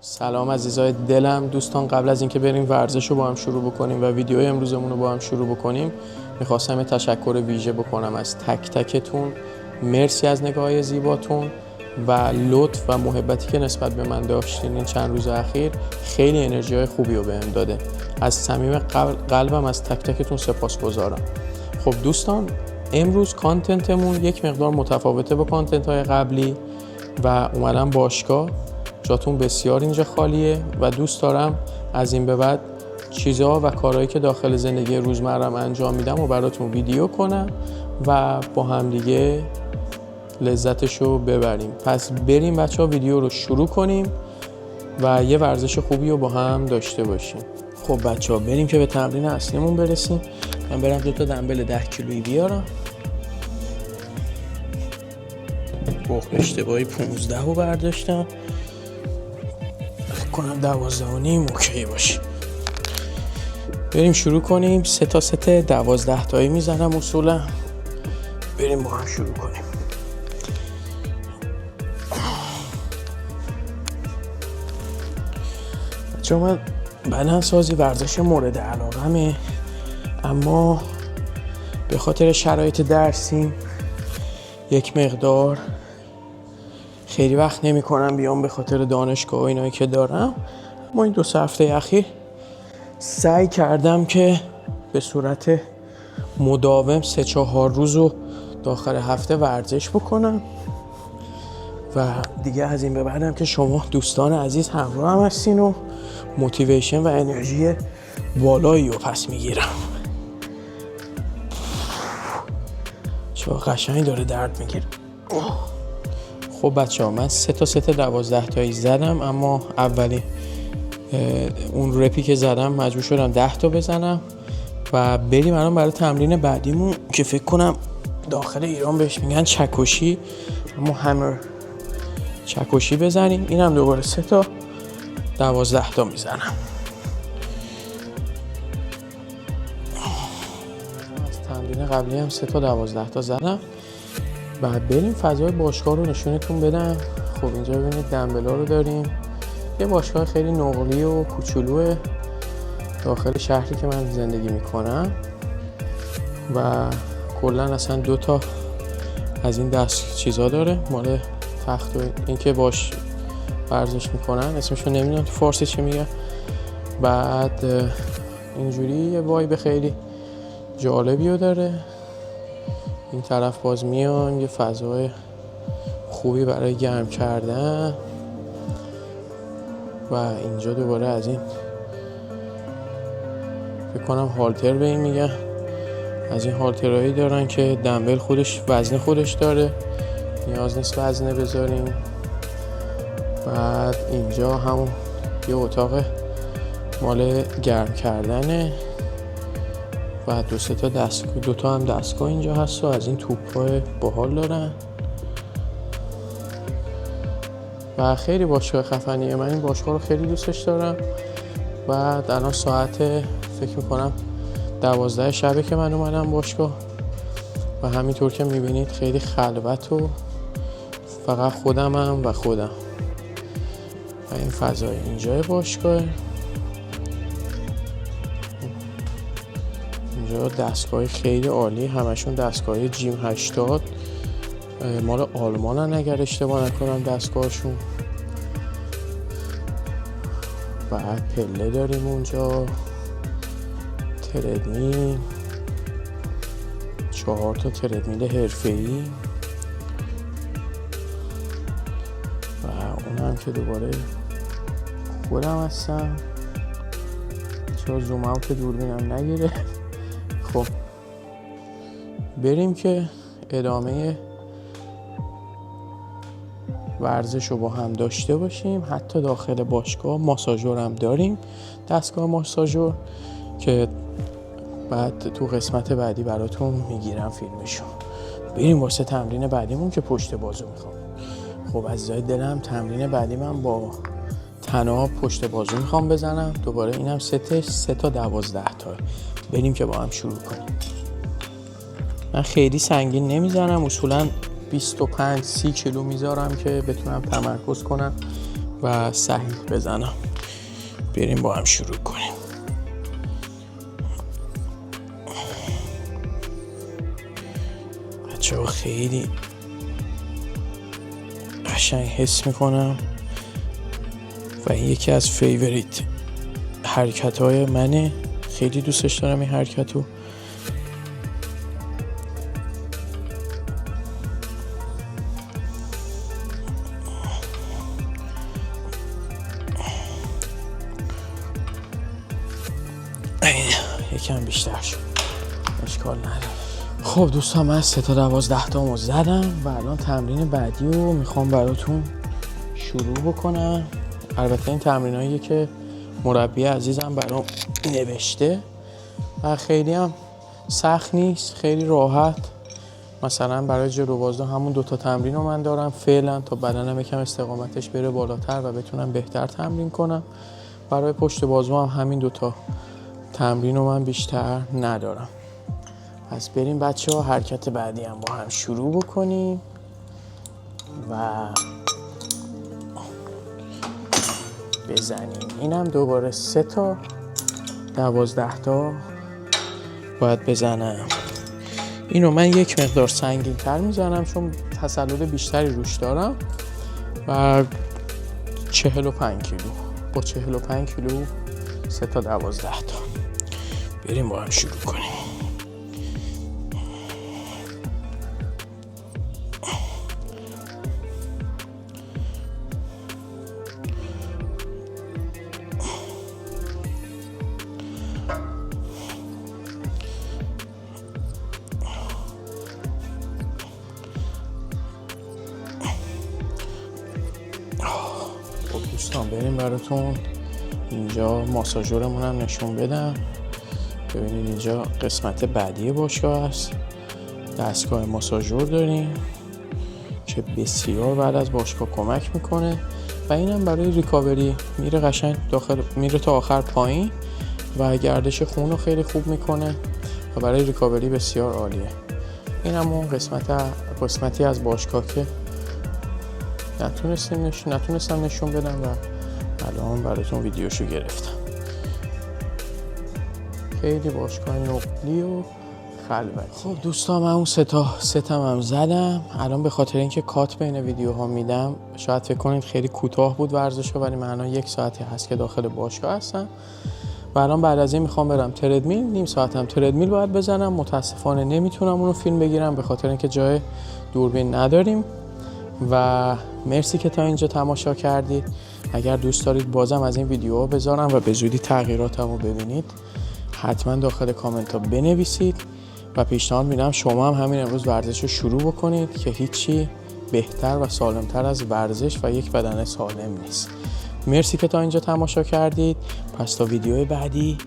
سلام عزیزای دلم. دوستان قبل از اینکه بریم ورزش رو با هم شروع بکنیم و ویدیوی امروزمون رو با هم شروع بکنیم میخواستم یه تشکر ویژه بکنم از تک تکتون. مرسی از نگاه زیباتون و لطف و محبتی که نسبت به من داشتین این چند روز اخیر. خیلی انرژی های خوبی رو بهم داده. از صمیم قلبم از تک تکتون سپاسگزارم. خب دوستان، امروز کانتنتمون یک مقدار متفاوته با کانتنت های قبلی و اومدم باشگاه. جاتون بسیار اینجا خالیه و دوست دارم از این به بعد چیزها و کارهایی که داخل زندگی روزمرم انجام میدم و براتون ویدیو کنم و با هم دیگه لذتشو ببریم. پس بریم بچه‌ها ویدیو رو شروع کنیم و یه ورزش خوبی رو با هم داشته باشیم. خب بچه‌ها بریم که به تمرین اصلیمون برسیم. من برم 2 دمبل 10 کیلویی بیارم. اشتباهی 15 رو برداشتم. کنم 12.5 اوکی باشه. بریم شروع کنیم. 3 تا ست 12 تایی میزنم اصولا. بریم با هم شروع کنیم. بچه من بدنسازی ورزش مورد علاقمه، اما به خاطر شرایط درسیم یک مقدار خیلی وقت نمی کنم بیام به خاطر دانشگاه و اینایی که دارم. اما این 2 هفته اخیر سعی کردم که به صورت مداوم 3-4 روز رو داخل هفته ورزش بکنم و دیگه از این به بعدم که شما دوستان عزیز همراه هم هستین و موتیویشن و انرژی بالایی رو پس میگیرم. چه قشنگ داره درد میگیره. خب بچه ها، من 3 تا ست 12 تایی زدم، اما اولی اون رپی که زدم مجبور شدم 10 تا بزنم و بریم الان برای تمرین بعدیمون که فکر کنم داخل ایران بهش میگن چکشی، اما همر چکشی بزنیم. اینم دوباره 3 تا 12 تا میزنم. از تمرین قبلی هم 3 تا 12 تا زدم و بریم فضای باشگاه رو نشونتون بدم. خب اینجا ببینید دمبلا رو داریم. یه باشگاه خیلی نقلی و کوچولوه داخل شهری که من زندگی میکنم و کلا اصلا 2 تا از این دست چیزا داره، مال تخت و این که باش ورزش میکنن، اسمشو نمیدونم تو فارسی چی میگه. بعد اینجوری یه وایب خیلی جالبی رو داره. این طرف باز میان یه فضای خوبی برای گرم کردن و اینجا دوباره از این فکر کنم هالتر به این میگن. از این هالترهایی دارن که دمبل خودش وزن خودش داره، نیاز نیست وزنه بذاریم. بعد اینجا همون یه اتاق مال گرم کردنه و 2 تا دستگاه، 2 تا هم دستگاه اینجا هست و از این توپ‌های باحال دارن و خیلی باشگاه خفنیه. من این باشگاه رو خیلی دوستش دارم. بعد الان ساعت فکر میکنم 12 شبه که من اومدم باشگاه و همینطور که میبینید خیلی خلوت و فقط خودمم و خودم و این فضای اینجای باشگاه. اینجا دستگاه خیلی عالی، همشون دستگاه جیم 80 مال آلمانن اگر اشتباه نکنم دستگاهشون. بعد پله داریم اونجا، تردمیل، 4 تا تردمیل حرفه‌ای و اون هم که دوباره خودم هستم. چرا زوم اوت دوربینم نگیره. خب بریم که ادامه ورزش رو با هم داشته باشیم. حتی داخل باشگاه ماساژور هم داریم، دستگاه ماساژور که بعد تو قسمت بعدی براتون میگیرم فیلمشو. بریم واسه تمرین بعدیمون که پشت بازو میخوام. خب عزیزای دلم، تمرین بعدی من با تناب پشت بازو میخوام بزنم. دوباره اینم ستش 3 تا 12 تا. بریم که با هم شروع کنیم. من خیلی سنگین نمیزنم، اصولا 25-30 کیلو میذارم که بتونم تمرکز کنم و صحیح بزنم. بریم با هم شروع کنیم. بچه‌ها خیلی قشنگ حس میکنم و این یکی از فیوریت حرکت‌های منه. خیلی دوستش دارم این حرکتو. یکم بیشتر شد، اشکال نداره. خب دوستان من 3 تا 12 تامو زدم و الان تمرین بعدی رو میخوام براتون شروع بکنم. البته این تمریناییه که مربی عزیزم برام نوشته و خیلی هم سخت نیست، خیلی راحت. مثلا برای جلو بازو همون 2 تا تمرین رو من دارم فعلا تا بدنم یکم استقامتش بره بالاتر و بتونم بهتر تمرین کنم. برای پشت بازو هم همین 2 تا تمرین رو من بیشتر ندارم. پس بریم بچه ها حرکت بعدی هم با هم شروع بکنیم و بزنیم. اینم دوباره 3 تا 12 تا باید بزنم. اینو من یک مقدار سنگین تر میزنم چون تسلط بیشتری روش دارم و 45 کیلو با 45 کیلو 3 تا 12 تا. بریم با هم شروع کنیم. خب دوستان بریم براتون اینجا ماساژورمون هم نشون بدم. ببینید اینجا قسمت بعدی باشگاه است. دستگاه ماساژور داریم که بسیار بعد از باشگاه کمک میکنه و اینم برای ریکاوری میره قشنگ داخل، میره تا آخر پایین و گردش خون رو خیلی خوب میکنه و برای ریکاوری بسیار عالیه. اینم اون قسمتی از باشگاه که نتونستم نشون بدم و الان براتون ویدیوشو گرفتم. خیلی باشگاه نقلی و خلوتی. خب دوستان من اون 3 تا هم زدم. الان به خاطر اینکه کات بین ویدیوها میدم شاید فکر کنید خیلی کوتاه بود ورزشو، ولی من الان 1 ساعتی هست که داخل باشگاه هستم و الان بعد از این میخوام برم تردمیل. نیم ساعت هم تردمیل باید بزنم. متاسفانه نمیتونم اونو فیلم بگیرم به خاطر اینکه جای دوربین نداریم. و مرسی که تا اینجا تماشا کردید. اگر دوست دارید بازم از این ویدیوها بذارم و به زودی تغییراتمو ببینید حتما داخل کامنت ها بنویسید و پیشنهاد میدم شما هم همین امروز ورزش رو شروع بکنید که هیچی بهتر و سالمتر از ورزش و یک بدن سالم نیست. مرسی که تا اینجا تماشا کردید. پس تا ویدیو بعدی